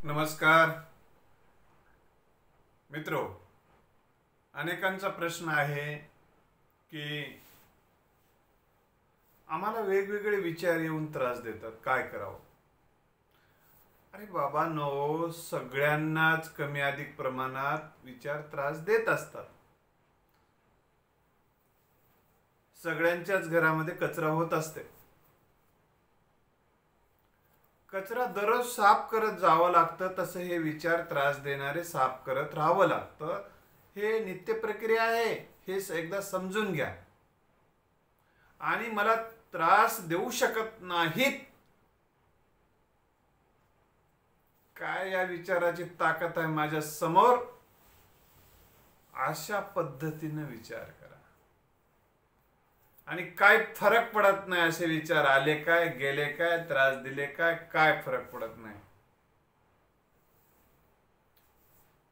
नमस्कार मित्रो, अनेकांचा प्रश्न आहे की आम्हाला वेगवेगळे विचार येऊन त्रास देतात, काय करावं. अरे बाबा नो, सगळ्यांनाच कमी अधिक प्रमाणात विचार त्रास देत असतात. सगळ्यांच्याच घरामध्ये कचरा होत असते. कचरा दररोज साफ करत जावं लागतं, तसं हे विचार त्रास देणारे साफ करत राहावं लागतं. हे नित्य प्रक्रिया आहे, हे एकदा समजून घ्या. आणि मला त्रास देऊ शकत नाहीत, काय या विचाराची ताकद आहे माझ्या समोर, अशा पद्धतीने विचार करा. आणि काय फरक पडत नाही, असे विचार आले काय, गेले काय, त्रास दिले काय, काय फरक पडत नाही.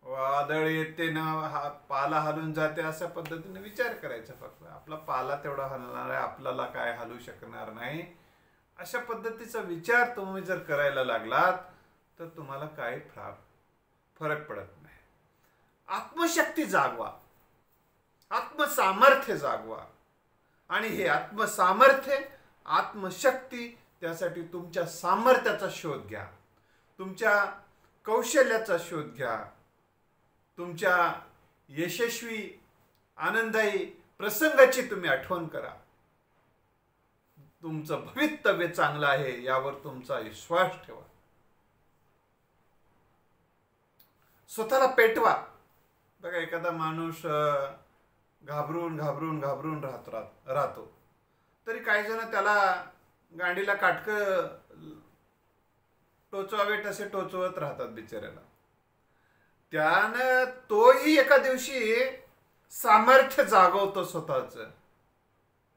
वादळ येते ना, पाला हलून जाते, अशा पद्धतीने विचार करायचा. फक्त आपला पाला तेवढा हलणार आहे, आपल्याला काय हलू शकणार नाही. अशा पद्धतीचा विचार तुम्ही जर करायला लागलात तर तुम्हाला काही फरक पडत नाही. आत्मशक्ती जागवा, आत्मसामर्थ्य जागवा. आणि हे आत्मसामर्थ्य, आत्मशक्ती, त्यासाठी तुमच्या सामर्थ्याचा शोध घ्या, तुमच्या कौशल्याचा शोध घ्या, तुमच्या यशस्वी आनंदायी प्रसंगाची तुम्ही आठवण करा. तुमचं भवितव्य चांगलं आहे यावर तुमचा विश्वास ठेवा. स्वतःला पेटवा. बघा, एखादा माणूस घाबरून घाबरून घाबरून राहतो, तरी काही जण त्याला गांडीला काटकं टोचवावे तसे टोचवत राहतात बिचाऱ्याला. त्यानं तोही एका दिवशी सामर्थ्य जागवतो स्वतःच.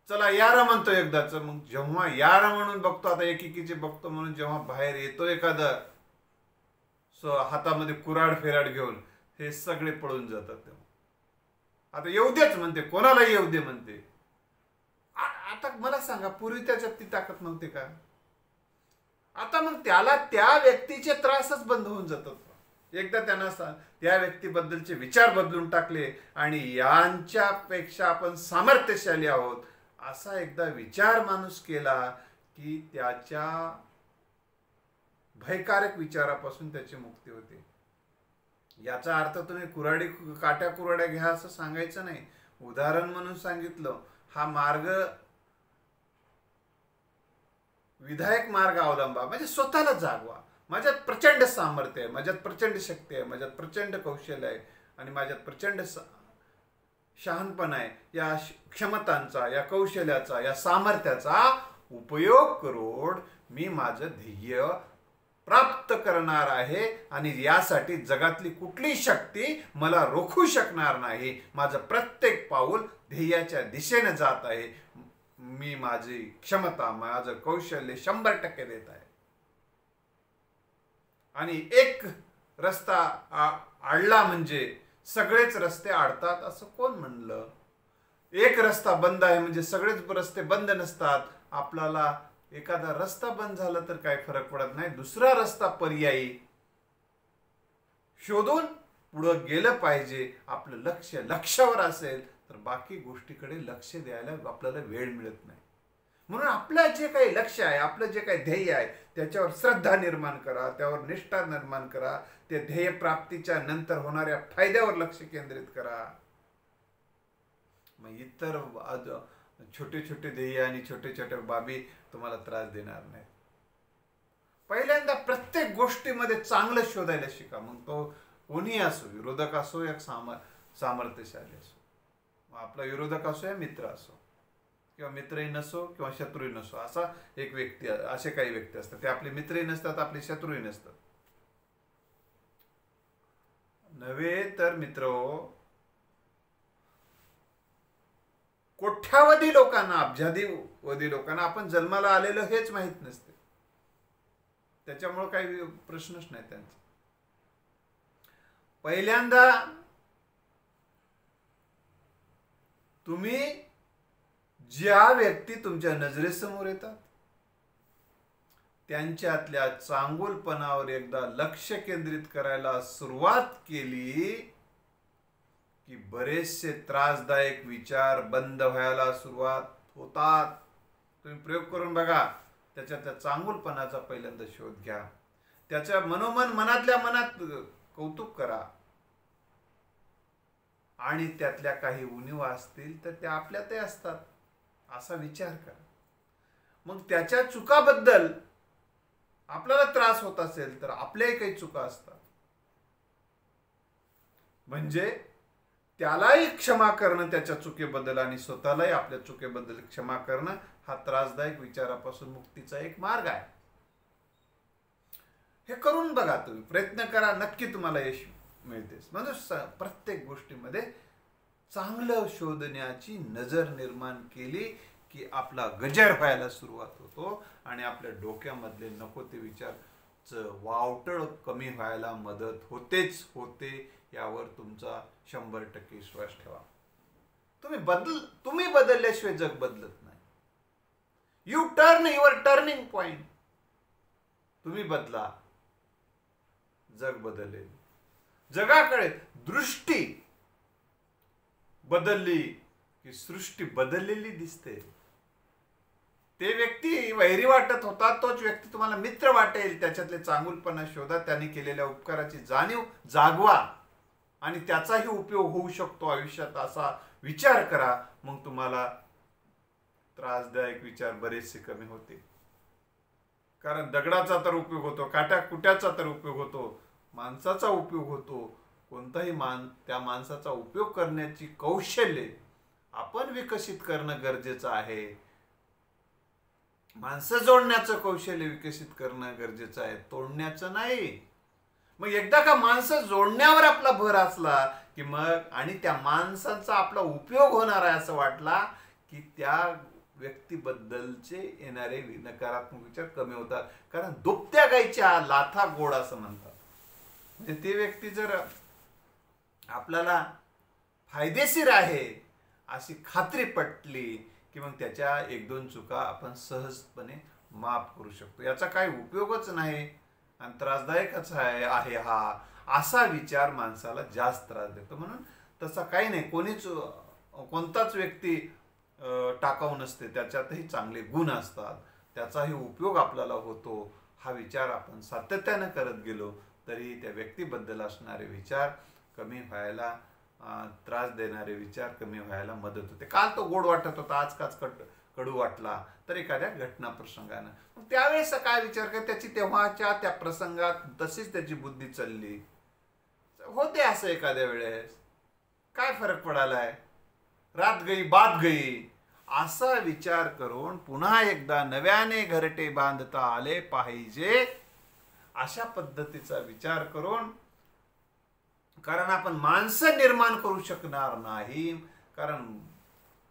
चला यार म्हणतो एकदाच. मग जेव्हा यार म्हणून बघतो, आता एकेकीचे बघतो म्हणून जेव्हा बाहेर येतो एखादा हातामध्ये कुऱ्हाड फेराड घेऊन, हे सगळे पळून जातात. आता येऊ देच म्हणते, कोणाला येऊ दे म्हणते. आता मला सांगा, पूर्वी त्याच्यात ती ताकद नव्हती का? आता मग त्याला त्या व्यक्तीचे त्रासच बंद होऊन जातात. एकदा त्यांना त्या व्यक्तीबद्दलचे विचार बदलून टाकले आणि यांच्यापेक्षा आपण सामर्थ्यशाली आहोत असा एकदा विचार माणूस केला की त्याच्या भयकारक विचारापासून त्याची मुक्ती होते. याचा अर्थ तुम्ही काट्या कुऱ्हाड्या घ्या असं सांगायचं नाही. उदाहरण म्हणून सांगितलं. हा मार्ग विधायक मार्ग अवलंबा, म्हणजे स्वतःला जागवा. माझ्यात प्रचंड सामर्थ्य आहे, माझ्यात प्रचंड शक्ती आहे, माझ्यात प्रचंड कौशल्य आहे आणि माझ्यात प्रचंड शहाणपण आहे. या क्षमतांचा, या कौशल्याचा, या सामर्थ्याचा उपयोग करून मी माझं ध्येय प्राप्त करणार आहे आणि यासाठी जगातली कुठली शक्ती मला रोखू शकणार नाही. माझं प्रत्येक पाऊल ध्येयाच्या दिशेने जात आहे. मी माझी क्षमता, माझं कौशल्य 100% देत आहे. आणि एक रस्ता आडला म्हणजे सगळेच रस्ते आडतात असं कोण म्हणलं? एक रस्ता बंद आहे म्हणजे सगळेच रस्ते बंद नसतात. आपल्याला एखादा रस्ता बंद झाला तर काही फरक पडत नाही. दुसरा रस्ता पर्यायी शोधून पुढे गेलं पाहिजे. आपलं लक्ष्यावर असेल तर बाकी गोष्टीकडे लक्ष द्यायला आपल्याला वेळ मिळत नाही. म्हणून आपलं जे काही लक्ष्य आहे, आपलं जे काही ध्येय आहे, त्याच्यावर श्रद्धा निर्माण करा, त्यावर निष्ठा निर्माण करा. ते ध्येय प्राप्तीच्या नंतर होणाऱ्या फायद्यावर लक्ष केंद्रित करा. मग इतर छोटे छोटे ध्येय आणि छोटे छोटे बाबी तुम्हाला त्रास देणार नाही. पहिल्यांदा प्रत्येक गोष्टीमध्ये चांगलं शोधायला शिका. मग तो कोणी असो, विरोधक असो या सामर्थ्यशाली असो, आपला विरोधक असो या मित्र असो, किंवा मित्रही नसो किंवा शत्रूही नसो. असा एक व्यक्ती, असे काही व्यक्ती असतात, ते आपले मित्रही नसतात, आपले शत्रूही नसतात. नव्हे तर मित्र, कोट्यावधी लोकांना, अब्जाधिवधी लोकांना आपण जन्माला आलेलो हेच माहित नसते. त्याच्यामुळे काही प्रश्नच नाही त्यांचा. पहिल्यांदा तुम्ही ज्या व्यक्ती तुमच्या नजरेसमोर येतात त्यांच्यातल्या चांगुलपणावर एकदा लक्ष केंद्रित करायला सुरुवात केली की बरेचसे त्रासदायक विचार बंद व्हायला सुरुवात होतात. तुम्ही प्रयोग करून बघा. त्याच्या चांगुलपणाचा पहिल्यांदा शोध घ्या. त्याच्या मनातल्या मनात कौतुक करा आणि त्यातल्या काही उणीवा असतील तर त्या आपल्यातही असतात असा विचार करा. मग त्याच्या चुकाबद्दल आपल्याला त्रास होत असेल तर आपल्याही काही चुका असतात, म्हणजे त्यालाही क्षमा करणं त्याच्या चुकीबद्दल आणि स्वतःलाही आपल्या चुकीबद्दल क्षमा करणं हा त्रासदायक विचारापासून मुक्तीचा एक मार्ग आहे. हे करून बघा, तुम्ही प्रयत्न करा, नक्की तुम्हाला यश मिळतेच. म्हणजे प्रत्येक गोष्टीमध्ये चांगलं शोधण्याची नजर निर्माण केली की आपला गजर व्हायला सुरुवात होतो आणि आपल्या डोक्यामधले नको ते विचारचं वावटळ कमी व्हायला मदत होतेच होते. यावर तुमचा 100% विश्वास ठेवा. तुम्ही बदलल्याशिवाय जग बदलत नाही. U turn your turning point. तुम्ही बदला, जग बदलेल. जगाकडे दृष्टी बदलली की सृष्टी बदललेली दिसते. ते व्यक्ती वैरी वाटत होता तोच व्यक्ती तुम्हाला मित्र वाटेल. त्याच्यातले चांगुलपणा शोधा, त्याने केलेल्या उपकाराची जाणीव जागवा आणि त्याचाही उपयोग होऊ शकतो आयुष्यात असा विचार करा. मग तुम्हाला त्रासदायक विचार बरेचसे कमी होते. कारण दगडाचा तर उपयोग होतो, काट्याकुट्याचा तर उपयोग होतो, माणसाचा उपयोग होतो. कोणताही त्या माणसाचा उपयोग करण्याची कौशल्य आपण विकसित करणं गरजेचं आहे. माणसं जोडण्याचं कौशल्य विकसित करणं गरजेचं आहे, तोडण्याचं नाही. मग एकदा का माणसं जोडण्यावर आपला भर असला की मग आणि त्या माणसाचा आपला उपयोग होणार आहे असं वाटला की त्या व्यक्तीबद्दलचे येणारे नकारात्मक विचार कमी होतात. कारण दुभत्या गाईच्या लाथा गोड असं म्हणतात. म्हणजे ती व्यक्ती जर आपल्याला फायदेशीर आहे अशी खात्री पटली की मग त्याच्या 1-2 चुका आपण सहजपणे माफ करू शकतो. याचा काही उपयोगच नाही आणि त्रासदायकच आहे हा असा विचार माणसाला जास्त त्रास देतो. म्हणून तसा काही नाही. कोणताच व्यक्ती टाकाऊ नसते. त्याच्यातही चांगले गुण असतात, त्याचाही उपयोग आपल्याला होतो. हा विचार आपण सातत्याने करत गेलो तरी त्या व्यक्तीबद्दल असणारे विचार कमी व्हायला, त्रास देणारे विचार कमी व्हायला मदत होते. काल तो गोड वाटत होता, आज काच कडू वाटला तर एखाद्या घटना प्रसंगानं मग त्यावेळेस काय विचार कर, त्याची तेव्हाच्या त्या प्रसंगात तशीच त्याची बुद्धी चालली होते. असं एखाद्या वेळेस काय फरक पडालाय, रात गई बात गई असा विचार करून पुन्हा एकदा नव्याने घरटे बांधता आले पाहिजे अशा पद्धतीचा विचार करून. कारण आपण माणसं निर्माण करू शकणार नाही. कारण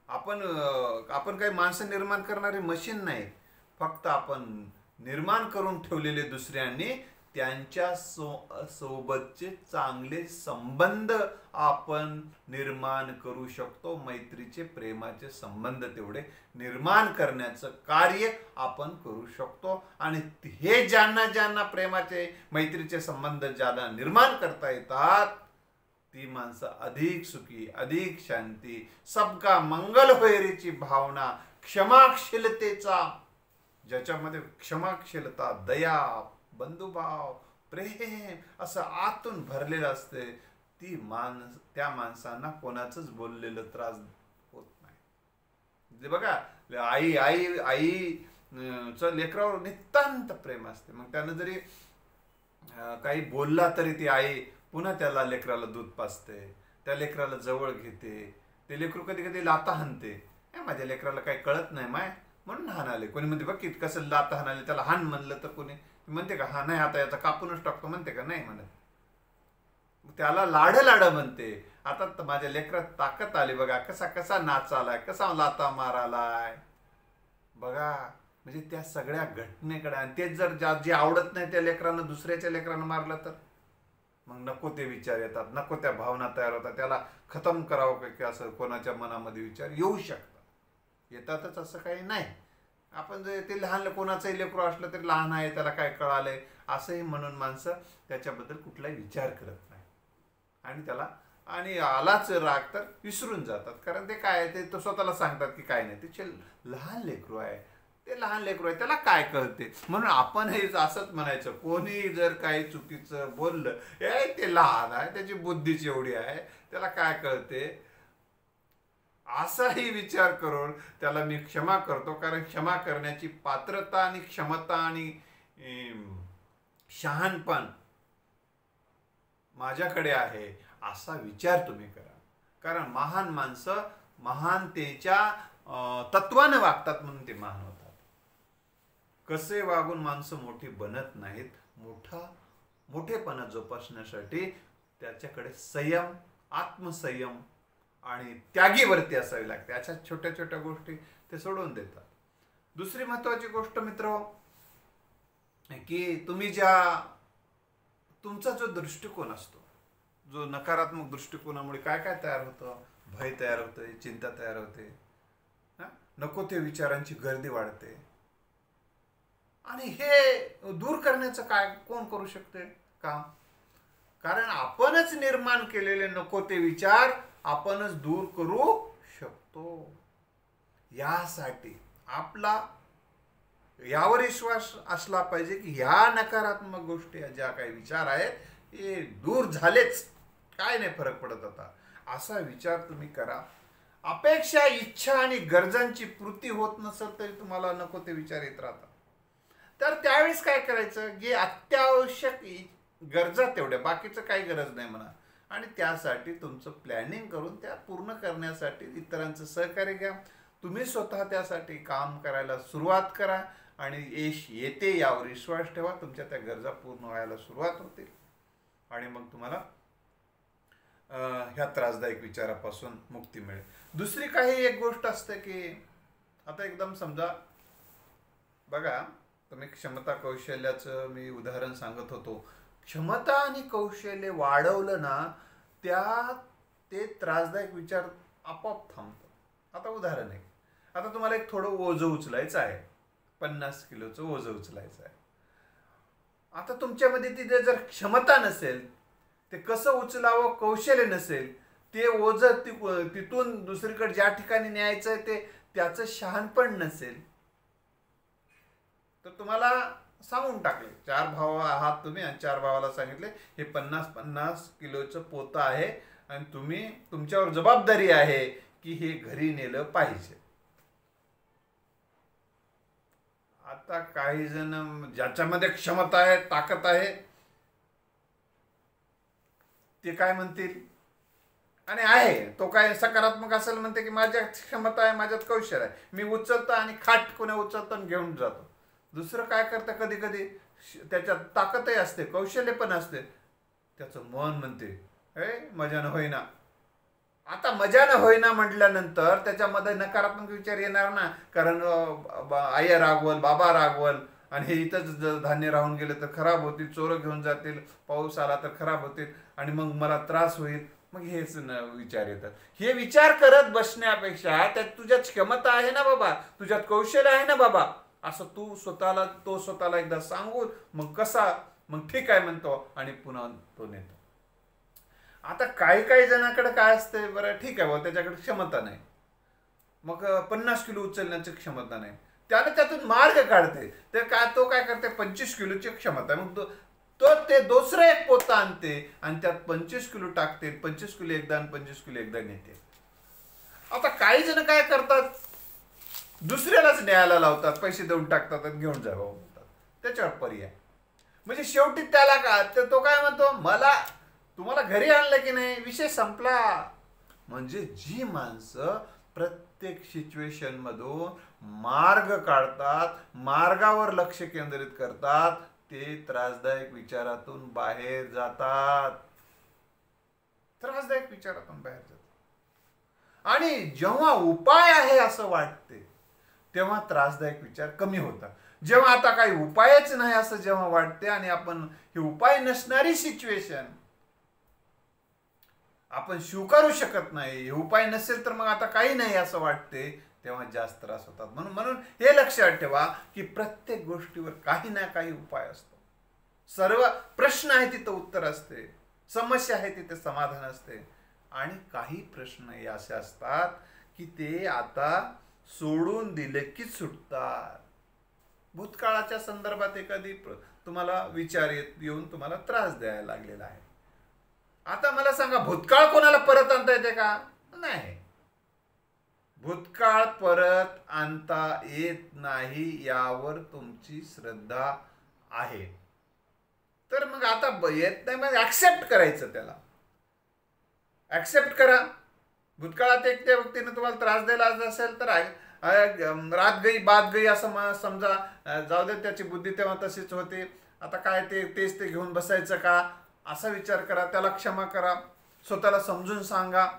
आपण काही माणसं निर्माण करणारी मशीन नाही. फक्त आपण निर्माण करून ठेवलेले दुसऱ्यांनी त्यांच्या सोबतचे चांगले संबंध आपण निर्माण करू शकतो. मैत्रीचे, प्रेमाचे संबंध तेवढे निर्माण करण्याचं कार्य आपण करू शकतो. आणि हे ज्यांना प्रेमाचे, मैत्रीचे संबंध ज्याला निर्माण करता येतात ती माणसं अधिक सुखी, अधिक शांती, सबका मंगल होईरीची भावना, क्षमाशीलतेचा, ज्याच्यामध्ये क्षमाशीलता, दया, बंधुभाव, प्रेम असं आतून भरलेलं असते, त्या माणसांना कोणाचंच बोललेलं त्रास होत नाही. बघा, आईचं लेकरावर नितांत प्रेम असते. मग त्यानं जरी काही बोलला तरी ती आई पुन्हा त्याला लेकराला दूध पाजते, त्या लेकराला जवळ घेते. ते लेकरू कधी कधी लाता हाणते. माझ्या लेकराला काही कळत नाही माय म्हणून हाणाले. कोणी म्हणते बघ की कसं लाता हाणाले, त्याला हाण म्हणलं तर कोणी म्हणते का हा नाही आता याचा कापूनच टाकतो म्हणते का, नाही म्हणत. त्याला लाड म्हणते. आता माझ्या लेकरात ताकद आली बघा, कसा नाचालाय, कसा लाता मारालाय बघा. म्हणजे त्या सगळ्या घटनेकडे. आणि तेच जर जे आवडत नाही त्या लेकरानं दुसऱ्याच्या लेकरानं मारलं तर मग नको ते विचार येतात, नको त्या भावना तयार होतात. त्याला खतम करावं की असं कोणाच्या मनामध्ये विचार येऊ शकतात. येतातच असं काही नाही. आपण जे ते लहान कोणाचंही लेकरू असलं तरी लहान आहे, त्याला काय कळालंय असंही म्हणून माणसं त्याच्याबद्दल कुठलाही विचार करत नाही. आणि त्याला आणि आलाच राग तर विसरून जातात. कारण ते काय ते तो स्वतःला सांगतात की काय नाही, ते लहान लेकरू आहे, ते लहान लेकरू आहे, त्याला काय कळते. म्हणून आपण हे असंच म्हणायचं, कोणी जर काही चुकीचं बोललं, ते लहान आहे, त्याची बुद्धीच एवढी आहे, त्याला काय कळते, असाही विचार करून त्याला मी क्षमा करतो. कारण क्षमा करण्याची पात्रता आणि क्षमता आणि शहाणपण माझ्याकडे आहे, असा विचार तुम्ही करा. कारण महान माणसं महानतेच्या तत्वानं वागतात म्हणून ते महान होतात. कसे वागून माणसं मोठी बनत नाहीत. मोठेपणा जोपासण्यासाठी त्याच्याकडे संयम, आत्मसंयम आणि त्यागीवरती असावी लागते. अशा छोट्या छोट्या गोष्टी ते सोडून देतात. दुसरी महत्वाची गोष्ट मित्र, की तुमचा जो दृष्टिकोन असतो, जो नकारात्मक दृष्टिकोनामुळे काय काय तयार होतं, भय तयार होते, चिंता तयार होते, नको ते विचारांची गर्दी वाढते. आणि हे दूर करण्याचं काय कोण करू शकते काम? कारण आपणच निर्माण केलेले नको ते विचार आपणच दूर करू शकतो. यासाठी आपला यावर विश्वास असला पाहिजे की ह्या नकारात्मक गोष्टी ज्या काही विचार आहेत हे दूर झालेच, काय नाही फरक पडत आता, असा विचार तुम्ही करा. अपेक्षा, इच्छा आणि गरजांची पूर्ती होत नसेल तरी तुम्हाला नको ते विचार येत राहतात. तर त्यावेळेस काय करायचं, जे अत्यावश्यक गरजा तेवढ्या, बाकीचं काही गरज नाही म्हणा, आणि त्यासाठी तुमचं प्लॅनिंग करून त्या पूर्ण करण्यासाठी इतरांचं सहकार्य घ्या. तुम्ही स्वतः त्यासाठी काम करायला सुरुवात करा आणि यश येते यावर विश्वास ठेवा. तुमच्या त्या गरजा पूर्ण व्हायला सुरुवात होते आणि मग तुम्हाला ह्या त्रासदायक विचारापासून मुक्ती मिळेल. दुसरी काही एक गोष्ट असते की आता एकदम समजा बघा, तुम्ही क्षमता कौशल्याचं मी उदाहरण सांगत होतो. क्षमता आणि कौशल्य वाढवलं ना, ते त्रासदायक विचार आपोआप थांबतात. आता उदाहरण आहे, आता तुम्हाला एक थोडं ओझं उचलायचं आहे, 50 किलोचं ओझं उचलायचं आहे. आता तुमच्यामध्ये तिथे जर क्षमता नसेल, ते कसं उचलावं कौशल्य नसेल, ते ओझं तिथून दुसरीकडे ज्या ठिकाणी न्यायचं आहे ते त्याचं शहाणपण नसेल, तर तुम्हाला सांगून टाकले, 4 भाव आहात तुम्ही आणि 4 भावाला सांगितले हे 50-50 किलोचं पोतं आहे आणि तुमच्यावर जबाबदारी आहे की हे घरी नेलं पाहिजे. आता काही जण ज्याच्यामध्ये क्षमता आहे, ताकद आहे, ते काय म्हणतील, आणि आहे तो काय सकारात्मक असेल, म्हणते की माझ्यात क्षमता आहे, माझ्यात कौशल्य आहे, मी उचलतो आणि खाट कोणी उचलतो आणि घेऊन जातो. दुसरं काय करतं, कधी कधी त्याच्यात ताकदही असते, कौशल्य पण असते, त्याचं मन म्हणते मजानं होईना. आता मजानं होईना म्हटल्यानंतर त्याच्यामध्ये नकारात्मक विचार येणार ना, कारण आई रागवल, बाबा रागवल, आणि हे इथंच धान्य राहून गेले तर खराब होतील, चोरं घेऊन जातील, पाऊस आला तर खराब होतील आणि मग मला त्रास होईल. मग हेच विचार येतात. हे विचार करत बसण्यापेक्षा त्यात तुझ्यात क्षमता आहे ना बाबा, तुझ्यात कौशल्य आहे ना बाबा, असं तू स्वतःला एकदा सांगून मग ठीक आहे म्हणतो आणि पुन्हा तो नेतो. आता काही जणांकडे काय असते, बरं ठीक आहे, त्याच्याकडे क्षमता नाही, मग 50 किलो उचलण्याची क्षमता नाही, त्याने त्यातून मार्ग काढते. तो काय करते, 25 किलोची क्षमता, मग तो ते दुसरं एक पोतं आणते आणि त्यात 25 किलो टाकते, 25 किलो एकदा आणि 25 किलो एकदा नेते. आता काही जण काय करतात, दुसऱ्यालाच न्यायला लावतात, पैसे देऊन टाकतात आणि घेऊन जावं म्हणतात, त्याच्यावर पर्याय. म्हणजे शेवटी त्याला तो काय म्हणतो, तुम्हाला घरी आणलं की नाही, विषय संपला. म्हणजे जी माणसं प्रत्येक सिच्युएशन मधून मार्ग काढतात, मार्गावर लक्ष केंद्रित करतात, ते त्रासदायक विचारातून बाहेर जातात. आणि जेव्हा उपाय आहे असं वाटते तेव्हा त्रासदायक विचार कमी होतात. जेव्हा आता काही उपायच नाही असं जेव्हा वाटते आणि आपण ही उपाय नसणारी सिच्युएशन आपण स्वीकारू शकत नाही, हे उपाय नसेल तर मग आता काही नाही असं वाटते, तेव्हा जास्त त्रास होतात. म्हणून म्हणून हे लक्षात ठेवा की प्रत्येक गोष्टीवर काही ना काही उपाय असतो. सर्व प्रश्न आहे तिथं उत्तर असते, समस्या आहे तिथे समाधान असते. आणि काही प्रश्न हे असे असतात की ते आता सोडून दिले की सुटतात. भूतकाळाच्या संदर्भात एखादी तुम्हाला विचार येऊन तुम्हाला त्रास द्यायला लागलेला आहे. आता मला सांगा, भूतकाळ कोणाला परत आणता येते का? नाही. भूतकाळ परत आणता येत नाही यावर तुमची श्रद्धा आहे. तर मग आता येत नाही, मग ऍक्सेप्ट करायचं, त्याला ऍक्सेप्ट करा. भूतकाळात एक त्या व्यक्तीने तुम्हाला त्रास द्यायला असेल तर रात गई बात गई असं समजा, जाऊ दे, त्याची बुद्धी तेव्हा तशीच होती, आता काय तेच ते घेऊन बसायचं का, असा विचार करा. त्याला क्षमा करा, स्वतःला समजून सांगा.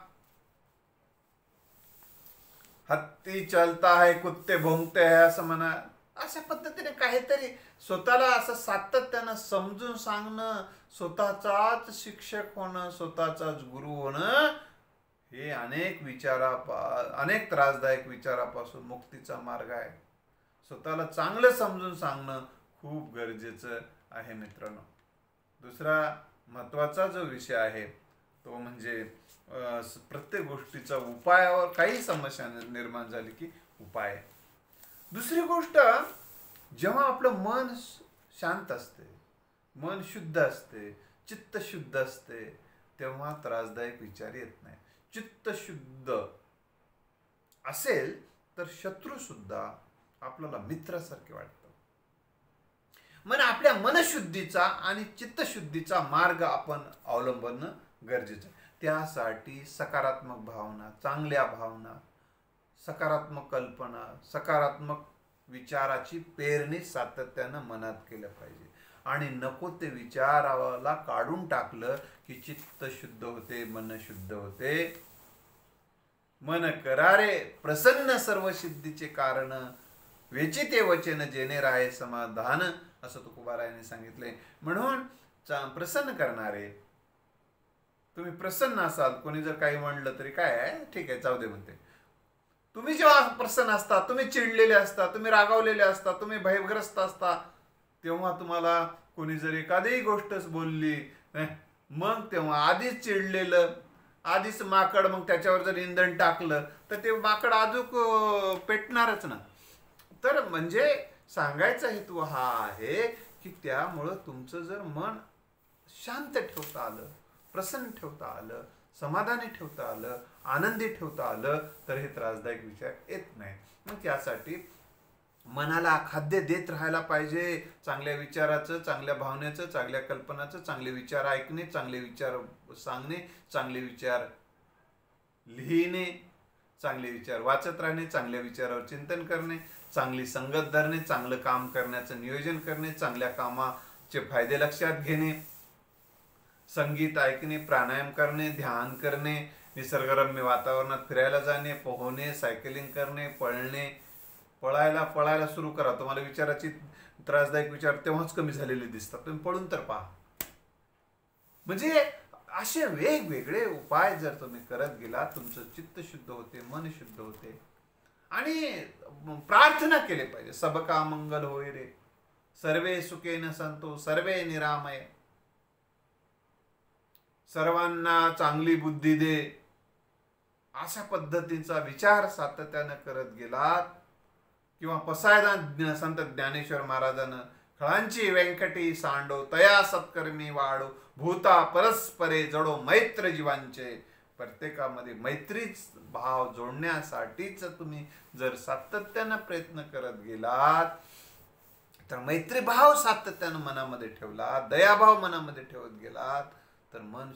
हत्ती चलता है कुत्ते भोंगते है असं म्हणा. अशा पद्धतीने काहीतरी स्वतःला असं सातत्यानं समजून सांगणं, स्वतःचाच शिक्षक होणं, स्वतःचाच गुरु होणं, हे अनेक त्रासदायक विचारापासून मुक्तीचा मार्ग आहे. स्वतःला चांगलं समजून सांगणं खूप गरजेचं आहे मित्रांनो. दुसरा महत्त्वाचा जो विषय आहे तो म्हणजे प्रत्येक गोष्टीचा उपायावर काही समस्या निर्माण झाली की उपाय. दुसरी गोष्ट, जेव्हा आपलं मन शांत असते, मन शुद्ध असते, चित्त शुद्ध असते, तेव्हा त्रासदायक विचार येत नाही. चित्त शुद्ध असेल तर शत्रू सुद्धा आपल्याला मित्रासारखे वाटतं. मन आपल्या मनशुद्धीचा आणि चित्तशुद्धीचा मार्ग आपण अवलंबणं गरजेचं आहे. त्यासाठी सकारात्मक भावना, चांगल्या भावना, सकारात्मक कल्पना, सकारात्मक विचाराची पेरणी सातत्यानं मनात केलं पाहिजे. आणि नको ते विचाराला काढून टाकलं की चित्त शुद्ध होते, मन शुद्ध होते. मन करारे प्रसन्न सर्व सिद्धीचे कारण, वेचिते वचन जेणे राहे समाधान, असं तुकोबारायाने सांगितले. म्हणून प्रसन्न करणारे, तुम्ही प्रसन्न असाल, कोणी जर काही म्हणलं तरी काय आहे, ठीक आहे, जाऊ दे म्हणते. तुम्ही जेव्हा प्रसन्न असता, तुम्ही चिडलेले असता, तुम्ही रागावलेले असता, तुम्ही भयग्रस्त असता, तेव्हा तुम्हाला कोणी जर एखादी गोष्टच बोलली, मग तेव्हा आधीच चिडलेलं, आधीच माकड, मग त्याच्यावर जर इंधन टाकलं तर ते माकड अजून पेटणारच ना. तर म्हणजे सांगायचा हेतू हा आहे की त्यामुळं तुमचं जर मन शांत ठेवता आलं, प्रसन्न ठेवता आलं, समाधानी ठेवता आलं, आनंदी ठेवता आलं, तर हे त्रासदायक विचार येत नाही. मग त्यासाठी मनाला खाद्य देत राहायला पाहिजे. चांगल्या विचाराचं, चांगल्या भावनेचं, चांगल्या कल्पनाचं, चांगले विचार ऐकणे, चांगले विचार सांगणे, चांगले विचार लिहिणे, चांगले विचार वाचत राहणे, चांगल्या विचारावर चिंतन करणे, चांगली संगत धरणे, चांगलं काम करण्याचं नियोजन करणे, चांगल्या कामाचे फायदे लक्षात घेणे, संगीत ऐकणे, प्राणायाम करणे, ध्यान करणे, निसर्गरम्य वातावरणात फिरायला जाणे, पोहणे, सायकलिंग करणे, पळायला सुरू करा. तुम्हाला विचाराची त्रासदायक विचार तेव्हाच कमी झालेले दिसतात, तुम्ही पळून तर पहा. म्हणजे असे वेगवेगळे उपाय जर तुम्ही करत गेला, तुमचं चित्त शुद्ध होते, मन शुद्ध होते. आणि प्रार्थना केली पाहिजे, सबका मंगल होय रे, सर्वे सुखेन संतो, सर्वे निरामय, सर्वांना चांगली बुद्धी दे, अशा पद्धतीचा विचार सातत्यानं करत गेलात. किंवा पसायदान संत ज्ञानेश्वर महाराजानं खळांची व्यंकटी सांडो, तया सत्कर्मी वाढो, भूता परस्परे जडो मैत्र जीवांचे. प्रत्येकामध्ये मैत्रीच भाव जोडण्यासाठीच तुम्ही जर सातत्यानं प्रयत्न करत गेलात, तर मैत्रीभाव सातत्यानं मनामध्ये ठेवला, दयाभाव मनामध्ये ठेवत गेलात, तर मन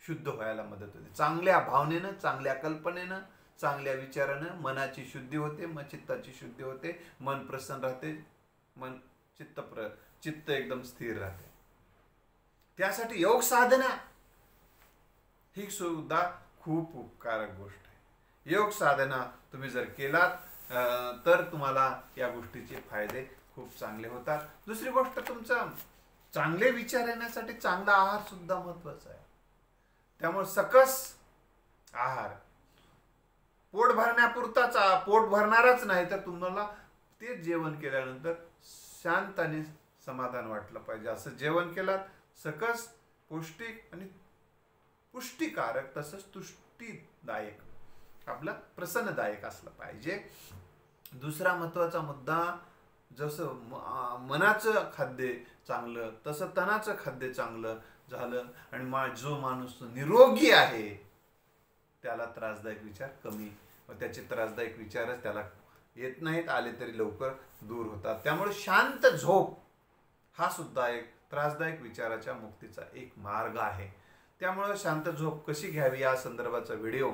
शुद्ध व्हायला मदत होते. चांगल्या भावनेनं, चांगल्या कल्पनेनं, चांगल्या विचारानं मनाची शुद्धी होते, मग चित्ताची शुद्धी होते, मन प्रसन्न राहते, मन चित्त एकदम स्थिर राहते. त्यासाठी योग साधना ही सुद्धा खूप उपकारक गोष्ट आहे. योग साधना तुम्ही जर केलात तर तुम्हाला या गोष्टीचे फायदे खूप चांगले होतात. दुसरी गोष्ट, तुमचा चांगले विचार येण्यासाठी चांगला आहार सुद्धा महत्वाचा आहे. त्यामुळे सकस आहार, पोट भरण्यापुरताच, पोट भरणारच नाही तर तुम्हाला ते जेवण केल्यानंतर शांत आणि समाधान वाटलं पाहिजे. असं जेवण केलं सकस, पौष्टिक आणि पुष्टिकारक तसंच तुष्टीदायक, आपलं प्रसन्नदायक असलं पाहिजे. दुसरा महत्वाचा मुद्दा, जसं मनाचं खाद्य चांगलं तसं तनाचं खाद्य चांगलं झालं आणि जो माणूस निरोगी आहे त्याला त्रासदायक विचार कमी, व त्याचे त्रासदायक विचारच त्याला येत नाहीत, आले तरी लवकर दूर होतात. त्यामुळे शांत झोप हा सुद्धा एक त्रासदायक विचाराच्या मुक्तीचा एक मार्ग आहे. त्यामुळे शांत झोप कशी घ्यावी या संदर्भाचा व्हिडिओ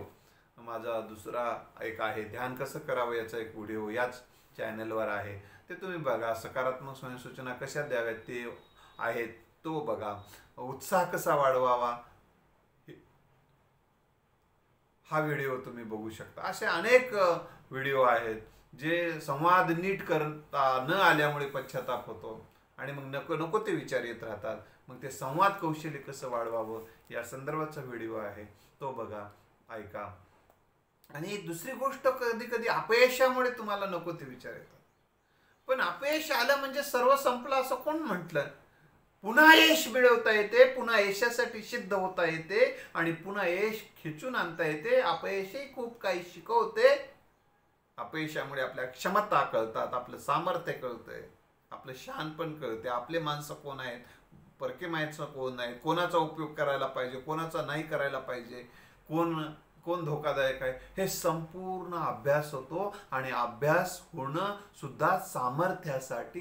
माझा दुसरा एक आहे, ध्यान कसं करावं याचा एक व्हिडिओ याच चॅनलवर आहे, ते तुम्ही बघा. सकारात्मक स्वयंसूचना कशा द्याव्यात ते आहेत, तो बघा. उत्साह कसा वाढवावा हा व्हिडिओ तुम्ही बघू शकता. असे अनेक व्हिडिओ आहेत जे संवाद नीट करता न आल्यामुळे पश्चाताप होतो आणि मग नको नको ते विचार येत राहतात. मग ते संवाद कौशल्य कसं वाढवावं या संदर्भाचा व्हिडिओ आहे, तो बघा, ऐका. आणि दुसरी गोष्ट, कधी कधी अपयशामुळे तुम्हाला नको ते विचार येतात. पण अपयश आलं म्हणजे सर्व संपलं असं कोण म्हटलं? पुन्हा यश मिळवता येते, पुन्हा यशासाठी सिद्ध होता येते आणि पुन्हा यश खेचून आणता येते. अपयशही खूप काही शिकवते. अपयशामुळे आपल्या क्षमता कळतात, आपलं सामर्थ्य कळतंय, आपलं शहाणपण कळते, आपले माणसं कोण आहेत, परके माणसं कोण आहेत, कोणाचा उपयोग करायला पाहिजे, कोणाचा नाही करायला पाहिजे, कोण धोकादायक आहे, हे संपूर्ण अभ्यास होतो. आणि अभ्यास होणं सुद्धा सामर्थ्यासाठी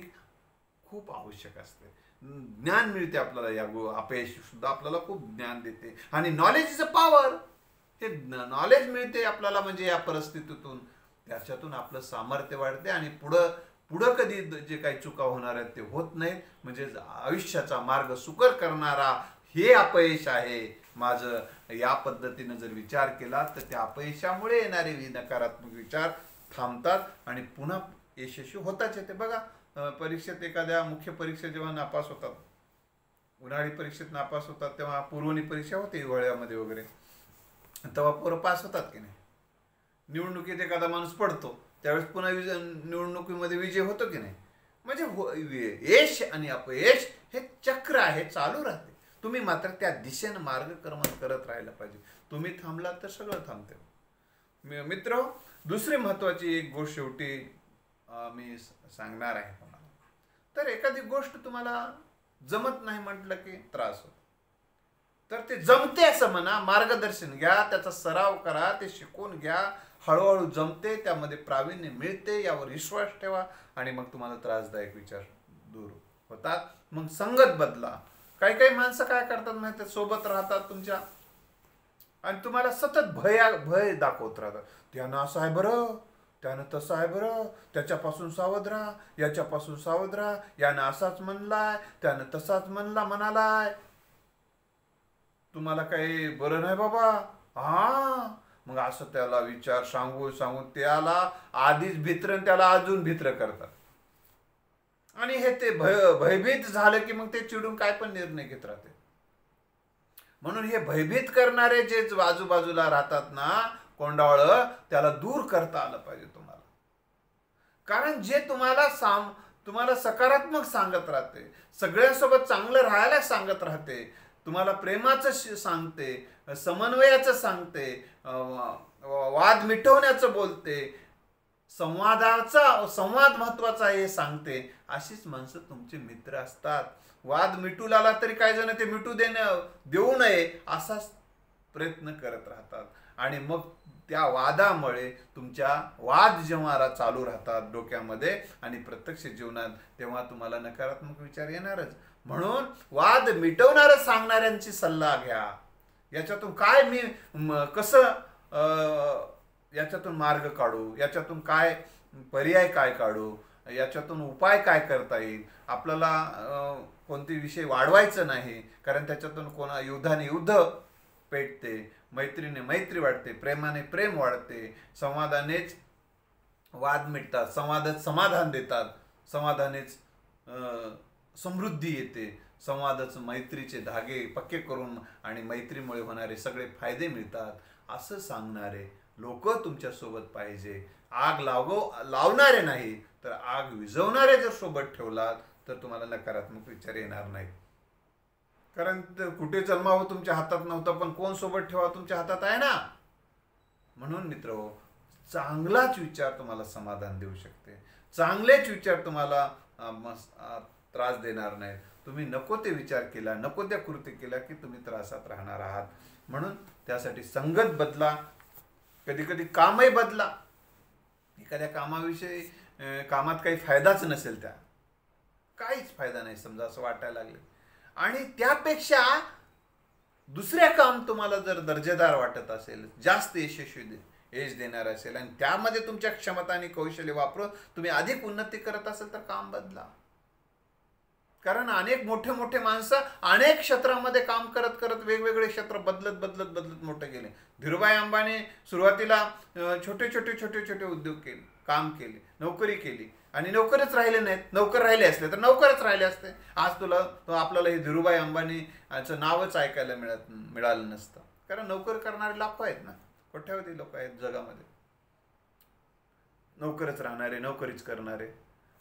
खूप आवश्यक असते. ज्ञान मिळते आपल्याला, या अपयश सुद्धा आपल्याला खूप ज्ञान देते. आणि नॉलेज इज अ पॉवर, हे नॉलेज मिळते आपल्याला म्हणजे या परिस्थितीतून, त्याच्यातून आपलं सामर्थ्य वाढते आणि पुढं कधी जे काही चुका होणार आहेत ते होत नाहीत. म्हणजे आयुष्याचा मार्ग सुकर करणारा हे अपयश आहे माझं. या पद्धतीनं जर विचार केला तर त्या अपयशामुळे येणारे नकारात्मक विचार थांबतात आणि पुन्हा यशस्वी होताच येते. बघा, परीक्षेत एखाद्या मुख्य परीक्षा जेव्हा नापास होतात, उन्हाळी परीक्षेत नापास होतात, तेव्हा पुरवणी परीक्षा होते हिवाळ्यामध्ये वगैरे, तेव्हा पोरं पास होतात की नाही. निवडणुकीत एखादा माणूस पडतो त्यावेळेस पुन्हा निवडणुकीमध्ये विजय होतो की नाही. म्हणजे यश आणि अपयश हे चक्र आहे, चालू राहते. तुम्ही मात्र त्या दिशेनं मार्गक्रमण करत राहायला पाहिजे. तुम्ही थांबलात तर सगळं थांबते. मित्र, दुसरी महत्वाची एक गोष्ट शेवटी मी सांगणार आहे तुम्हाला. तर एखादी गोष्ट तुम्हाला जमत नाही म्हटलं की त्रास होतो, तर ते जमते असं म्हणा, मार्गदर्शन घ्या, त्याचा सराव करा, ते शिकून घ्या. हळूहळू जमते, त्यामध्ये प्रावीण्य मिळते, यावर विश्वास ठेवा आणि मग तुम्हाला त्रासदायक विचार दूर होतात. मग संगत बदला. काही काही माणसं काय करतात माहिती, सोबत राहतात तुमच्या आणि तुम्हाला सतत भय दाखवत राहतात. त्यानं असं आहे बरं, त्यानं तसं आहे बरं, त्याच्यापासून सावध राहा, याच्यापासून सावध राहा, यानं असाच म्हणलाय, त्यानं तसाच म्हणालाय, तुम्हाला काही बरं नाही बाबा. मग असं त्याला विचार सांगून त्याला आधीच भित्रं, त्याला अजून भित्र करतात. आणि हे ते भयभीत झालं की मग ते चिडून काय पण निर्णय घेत राहते. म्हणून हे भयभीत करणारे जे आजूबाजूला राहतात ना कोंडावळ, त्याला दूर करता आलं पाहिजे तुम्हाला. कारण जे तुम्हाला सकारात्मक सांगत राहते, सगळ्यांसोबत चांगलं राहायला सांगत राहते, तुम्हाला प्रेमाचं सांगते, समन्वयाचं सांगते, वाद मिटवण्याचं बोलते, संवाद महत्वाचा आहे हे सांगते, अशीच माणसं तुमचे मित्र असतात. वाद मिटू लागला तरी काही जण ते मिटू देऊ नये असाच प्रयत्न करत राहतात. आणि मग त्या वादामुळे तुमच्या वाद जेव्हा चालू राहतात डोक्यामध्ये आणि प्रत्यक्ष जीवनात, तेव्हा तुम्हाला नकारात्मक विचार येणारच. म्हणून वाद मिटवणारं सांगणाऱ्यांची सल्ला घ्या. याच्यातून काय मी कसं याच्यातून मार्ग काढू, याच्यातून काय पर्याय काय काढू, याच्यातून उपाय काय करता येईल. आपल्याला कोणते विषय वाढवायचं नाही, कारण त्याच्यातून युद्धाने युद्ध पेटते, मैत्रीने मैत्री वाढते, प्रेमाने प्रेम वाढते, संवादानेच वाद मिटतात, संवादात समाधान देतात, समाधानेच समृद्धी येते, संवादाच मैत्रीचे धागे पक्के करून आणि मैत्रीमुळे होणारे सगळे फायदे मिळतात असं सांगणारे लोक तुमच्यासोबत पाहिजे. आग लावणारे नाही तर आग विझवणारे जर सोबत ठेवलात तर तुम्हाला नकारात्मक विचार येणार नाहीत. कारण कुठे जन्मावं तुमच्या हातात नव्हतं, पण कोण सोबत ठेवा तुमच्या हातात आहे ना. म्हणून मित्र, चांगलाच विचार तुम्हाला समाधान देऊ शकते. चांगलेच विचार तुम्हाला त्रास देणार नाही. तुम्ही नको ते विचार केला, नको त्या कृती केल्या की तुम्ही त्रासात राहणार आहात. म्हणून त्यासाठी संगत बदला, कधी कधी कामही बदला. एखाद्या कामात काही फायदाच नसेल, त्या काहीच फायदा नाही समजा असं वाटायला लागले, आणि त्यापेक्षा दुसरे काम तुम्हाला जर दर्जेदार वाटत असेल, जास्त यश देणार असेल, आणि त्यामध्ये तुमच्या क्षमता आणि कौशल्य वापरून तुम्ही अधिक उन्नती करत असेल तर काम बदला. कारण अनेक मोठे माणसं अनेक क्षेत्रामध्ये काम करत करत वेगवेगळे क्षेत्र बदलत मोठे गेले. धीरूभाई अंबानी सुरुवातीला छोटे उद्योग केले, काम केले, नोकरी केली, आणि नोकरच राहिले नाहीत. नोकर राहिले असले तर नोकरच राहिले असते. आज आपल्याला हे धीरूभाई अंबानीचं नावच ऐकायला मिळालं नसतं. कारण नोकर करणारे लाखो आहेत ना, कोट्यावधी लोक आहेत जगामध्ये. नोकरच राहणारे, नोकरीच करणारे.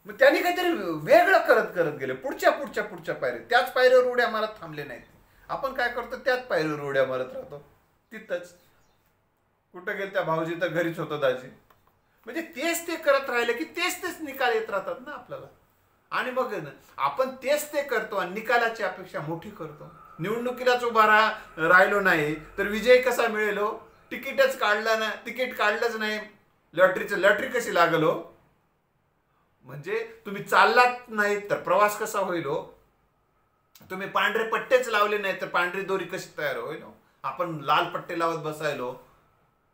मग त्यांनी काहीतरी वेगळं करत गेले, पुढच्या पायरी. त्याच पायरीवर उड्या मारत थांबले नाहीत. आपण काय करतो, त्याच पायरीवर उड्या मारत राहतो. तिथंच कुठं गेल, त्या भाऊजी तर घरीच होतो, दाजी. म्हणजे तेच ते करत राहिले की तेच निकाल येत राहतात ना आपल्याला. आणि मग आपण तेच ते करतो आणि निकालाची अपेक्षा मोठी करतो. निवडणुकीलाच उभा राहिलो नाही तर विजय कसा मिळेल? तिकीट काढलंच नाही, लॉटरी कशी लागल हो? म्हणजे तुम्ही चाललात नाही तर प्रवास कसा होईल हो? तुम्ही पांढरे पट्टेच लावले नाही तर पांढरी दोरी कशी तयार होईल? आपण लाल पट्टे लावत बसायलो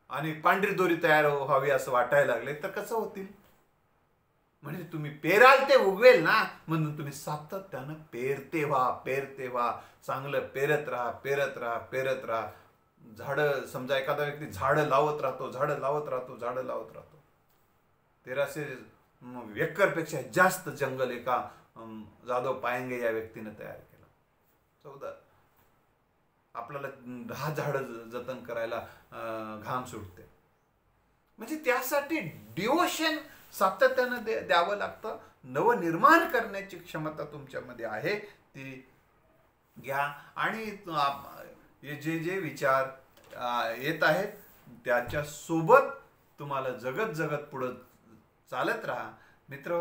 आणि पांढरी दोरी तयार व्हावी असं वाटायला लागले तर कसं होतील? म्हणजे तुम्ही पेराल ते उगवेल ना, म्हणून तुम्ही सातत्यानं पेरते व्हा, चांगलं पेरत राहा. झाडं, समजा एखादा व्यक्ती झाडं लावत राहतो. 1300 एकरपेक्षा जास्त जंगल एका जाधव पायंगे या व्यक्तीने तयार केलं. 14 आपल्याला 10 झाडं जतन करायला घाम सुटते. म्हणजे त्यासाठी डिवोशन सातत्यानं द्यावं लागतं. नवनिर्माण करण्याची क्षमता तुमच्यामध्ये आहे, ती घ्या. आणि जे विचार येत आहेत त्याच्या सोबत तुम्हाला जगत पुढं चालत राहा. मित्र,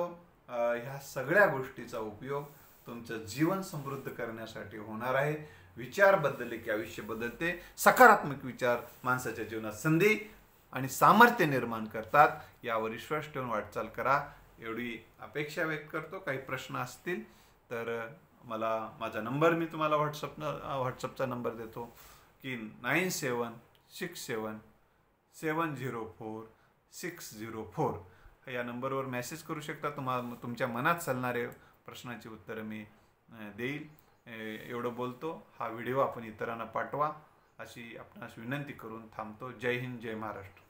ह्या सगळ्या गोष्टीचा उपयोग तुमचं जीवन समृद्ध करण्यासाठी होणार आहे. विचार बदलले की आयुष्य बदलते. सकारात्मक विचार माणसाच्या जीवनात संधी आणि सामर्थ्य निर्माण करतात. यावर विश्वास ठेवून वाटचाल करा, एवढी अपेक्षा व्यक्त करतो. काही प्रश्न असतील तर माझा नंबर मी तुम्हाला व्हॉट्सअपचा नंबर देतो की 976704 या नंबरवर मेसेज करू शकता. तुमच्या मनात चालणारे प्रश्नाची उत्तरं मी देईल. एवढं बोलतो. हा व्हिडिओ आपण इतरांना पाठवा अशी आपणास विनंती करून थांबतो. जय हिंद, जय महाराष्ट्र.